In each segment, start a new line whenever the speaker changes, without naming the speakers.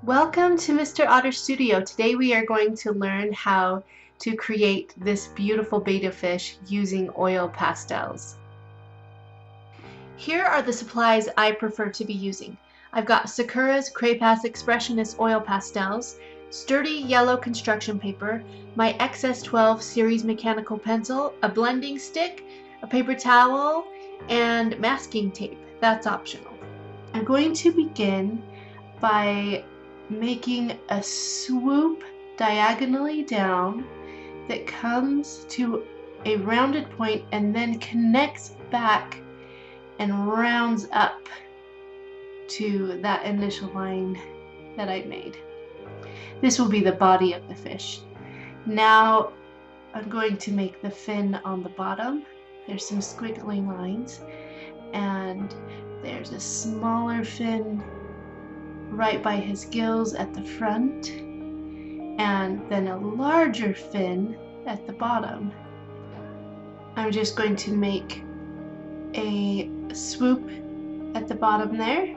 Welcome to Mr. Otter Studio. Today we are going to learn how to create this beautiful betta fish using oil pastels. Here are the supplies I prefer to be using. I've got Sakura's Cray-pas Expressionist oil pastels, sturdy yellow construction paper, my XS12 series mechanical pencil, a blending stick, a paper towel, and masking tape. That's optional. I'm going to begin by making a swoop diagonally down that comes to a rounded point and then connects back and rounds up to that initial line that I made. This will be the body of the fish. Now I'm going to make the fin on the bottom. There's some squiggly lines and there's a smaller fin right by his gills at the front, and then a larger fin at the bottom. I'm just going to make a swoop at the bottom there,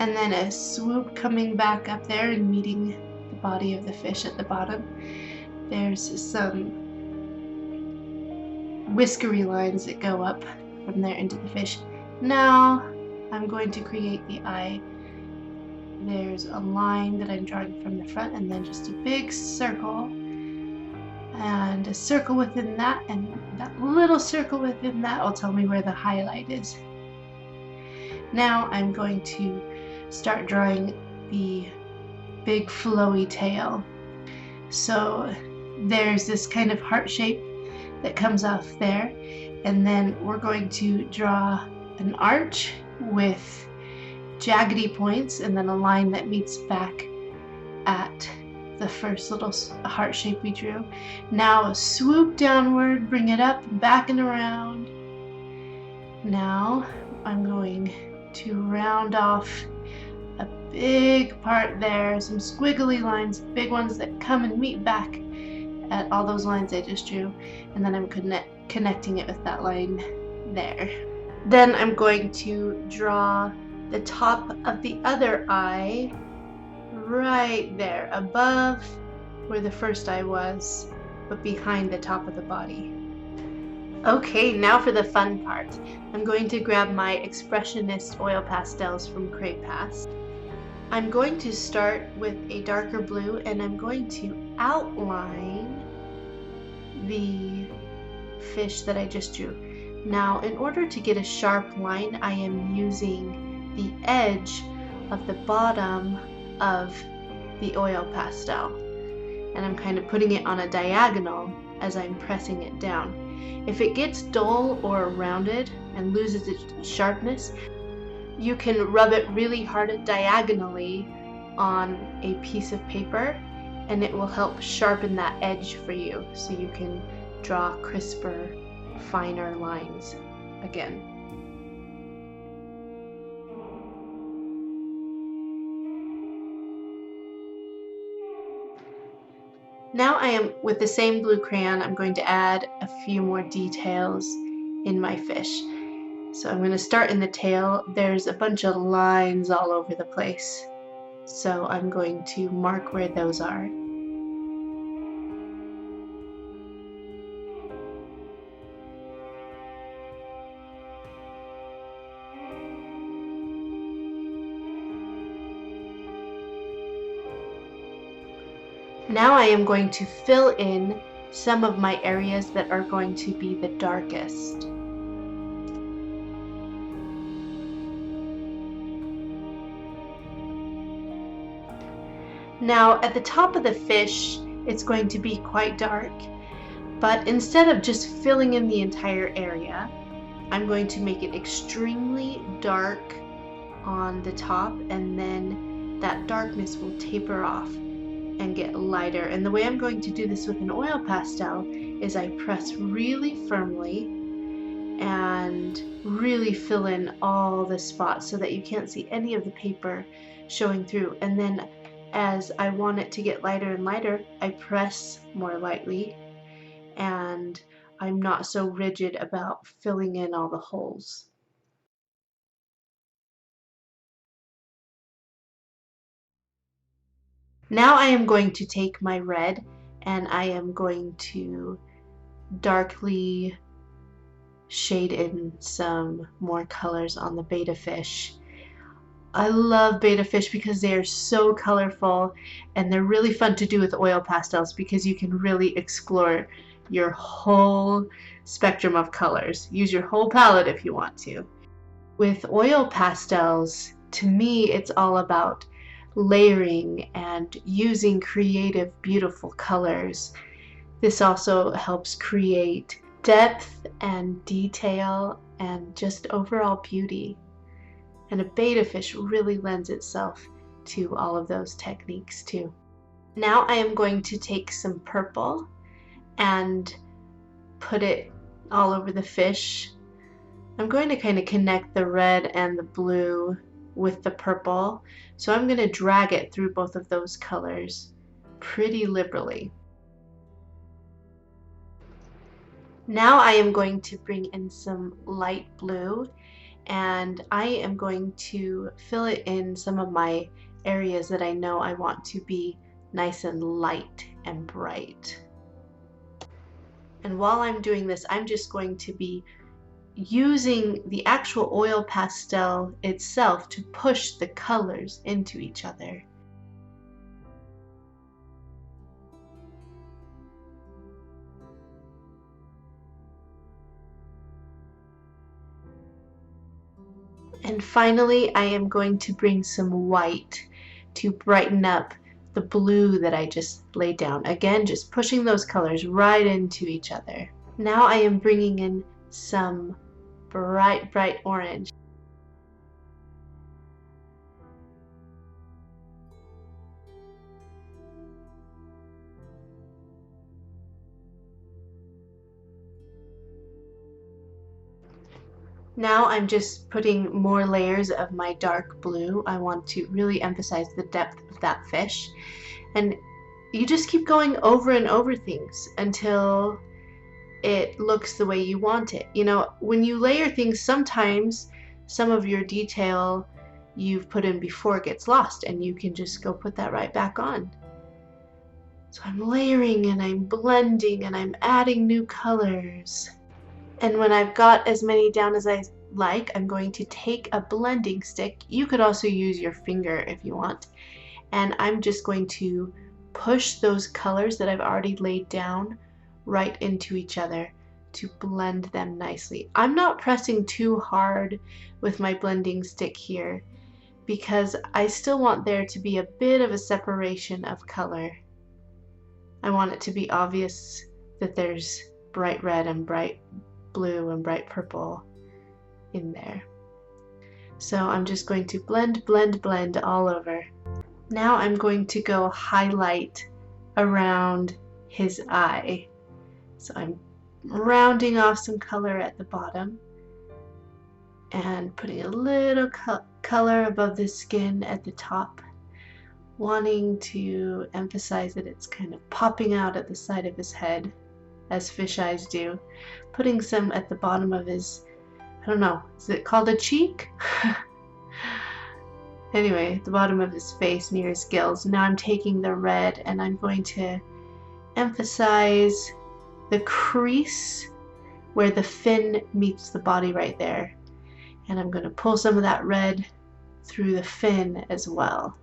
and then a swoop coming back up there and meeting the body of the fish at the bottom. There's some whiskery lines that go up from there into the fish. Now I'm going to create the eye. There's a line that I'm drawing from the front, and then just a big circle, and a circle within that, and that little circle within that will tell me where the highlight is. Now I'm going to start drawing the big flowy tail. So there's this kind of heart shape that comes off there, and then we're going to draw an arch with jaggedy points and then a line that meets back at the first little heart shape we drew. Now swoop downward, bring it up, back and around. Now I'm going to round off a big part there, some squiggly lines, big ones that come and meet back at all those lines I just drew, and then I'm connecting it with that line there. Then I'm going to draw the top of the other eye right there, above where the first eye was, but behind the top of the body. Okay, now for the fun part. I'm going to grab my Expressionist oil pastels from Cray-pas. I'm going to start with a darker blue, and I'm going to outline the fish that I just drew. Now, in order to get a sharp line, I am using the edge of the bottom of the oil pastel, and I'm kind of putting it on a diagonal as I'm pressing it down. If it gets dull or rounded and loses its sharpness, you can rub it really hard diagonally on a piece of paper, and it will help sharpen that edge for you so you can draw crisper, finer lines again. Now I am, with the same blue crayon, I'm going to add a few more details in my fish. So I'm going to start in the tail. There's a bunch of lines all over the place, so I'm going to mark where those are. Now I am going to fill in some of my areas that are going to be the darkest. Now at the top of the fish, it's going to be quite dark, but instead of just filling in the entire area, I'm going to make it extremely dark on the top, and then that darkness will taper off and get lighter. And the way I'm going to do this with an oil pastel is I press really firmly and really fill in all the spots so that you can't see any of the paper showing through. And then as I want it to get lighter and lighter, I press more lightly, and I'm not so rigid about filling in all the holes. Now I am going to take my red and I am going to darkly shade in some more colors on the betta fish. I love betta fish because they are so colorful and they're really fun to do with oil pastels because you can really explore your whole spectrum of colors. Use your whole palette if you want to. With oil pastels, to me, it's all about layering and using creative, beautiful colors. This also helps create depth and detail and just overall beauty. And a betta fish really lends itself to all of those techniques too. Now I am going to take some purple and put it all over the fish. I'm going to kind of connect the red and the blue with the purple, so I'm going to drag it through both of those colors pretty liberally. Now I am going to bring in some light blue and I am going to fill it in some of my areas that I know I want to be nice and light and bright. And while I'm doing this, I'm just going to be using the actual oil pastel itself to push the colors into each other. And finally, I am going to bring some white to brighten up the blue that I just laid down. Again, just pushing those colors right into each other. Now I am bringing in some bright, bright orange. Now I'm just putting more layers of my dark blue. I want to really emphasize the depth of that fish. And you just keep going over and over things until it looks the way you want it. You know, when you layer things, sometimes some of your detail you've put in before gets lost and you can just go put that right back on. So I'm layering and I'm blending and I'm adding new colors. And when I've got as many down as I like, I'm going to take a blending stick. You could also use your finger if you want. And I'm just going to push those colors that I've already laid down right into each other to blend them nicely. I'm not pressing too hard with my blending stick here because I still want there to be a bit of a separation of color. I want it to be obvious that there's bright red and bright blue and bright purple in there. So I'm just going to blend, blend, blend all over. Now I'm going to go highlight around his eye. So I'm rounding off some color at the bottom and putting a little color above the skin at the top, wanting to emphasize that it's kind of popping out at the side of his head as fish eyes do. Putting some at the bottom of his, I don't know, is it called a cheek? Anyway, at the bottom of his face near his gills. Now I'm taking the red and I'm going to emphasize the crease where the fin meets the body right there. And I'm going to pull some of that red through the fin as well.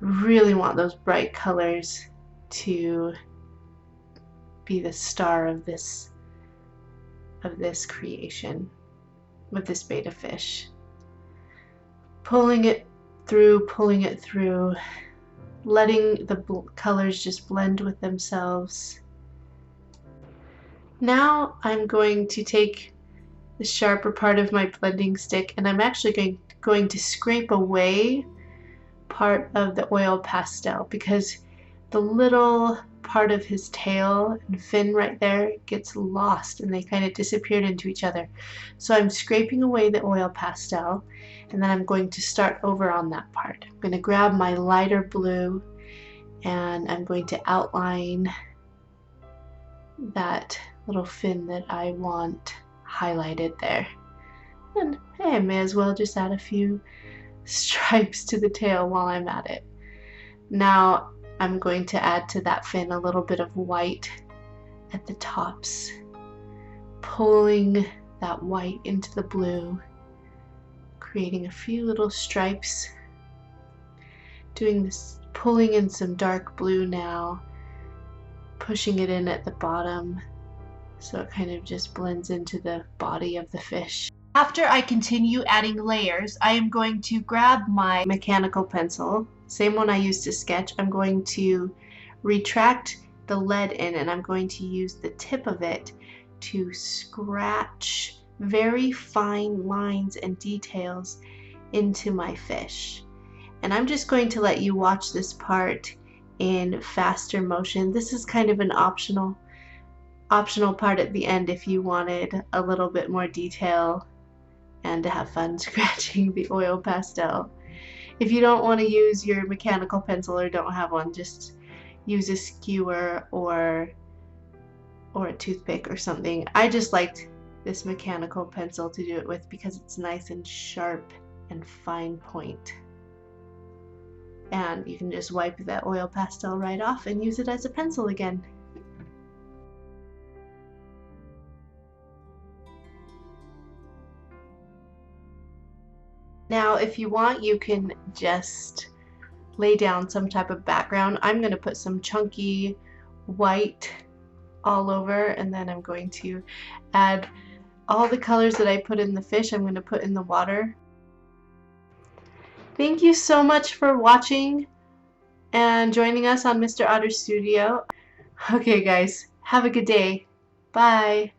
Really want those bright colors to be the star of this creation with this betta fish. Pulling it through, letting the colors just blend with themselves. Now I'm going to take the sharper part of my blending stick and I'm actually going to scrape away part of the oil pastel because the little part of his tail and fin right there gets lost and they kind of disappeared into each other. So I'm scraping away the oil pastel and then I'm going to start over on that part. I'm going to grab my lighter blue and I'm going to outline that little fin that I want highlighted there. And hey, I may as well just add a few stripes to the tail while I'm at it. Now I'm going to add to that fin a little bit of white at the tops, pulling that white into the blue, creating a few little stripes, doing this, pulling in some dark blue now, pushing it in at the bottom so it kind of just blends into the body of the fish. After I continue adding layers, I am going to grab my mechanical pencil, same one I used to sketch. I'm going to retract the lead in, and I'm going to use the tip of it to scratch very fine lines and details into my fish. And I'm just going to let you watch this part in faster motion. This is kind of an optional part at the end if you wanted a little bit more detail and to have fun scratching the oil pastel. If you don't want to use your mechanical pencil or don't have one, just use a skewer or a toothpick or something. I just liked this mechanical pencil to do it with because it's nice and sharp and fine point. And you can just wipe that oil pastel right off and use it as a pencil again. Now, if you want, you can just lay down some type of background. I'm going to put some chunky white all over, and then I'm going to add all the colors that I put in the fish, I'm going to put in the water. Thank you so much for watching and joining us on Mr. Otter's Studio. Okay guys, have a good day. Bye.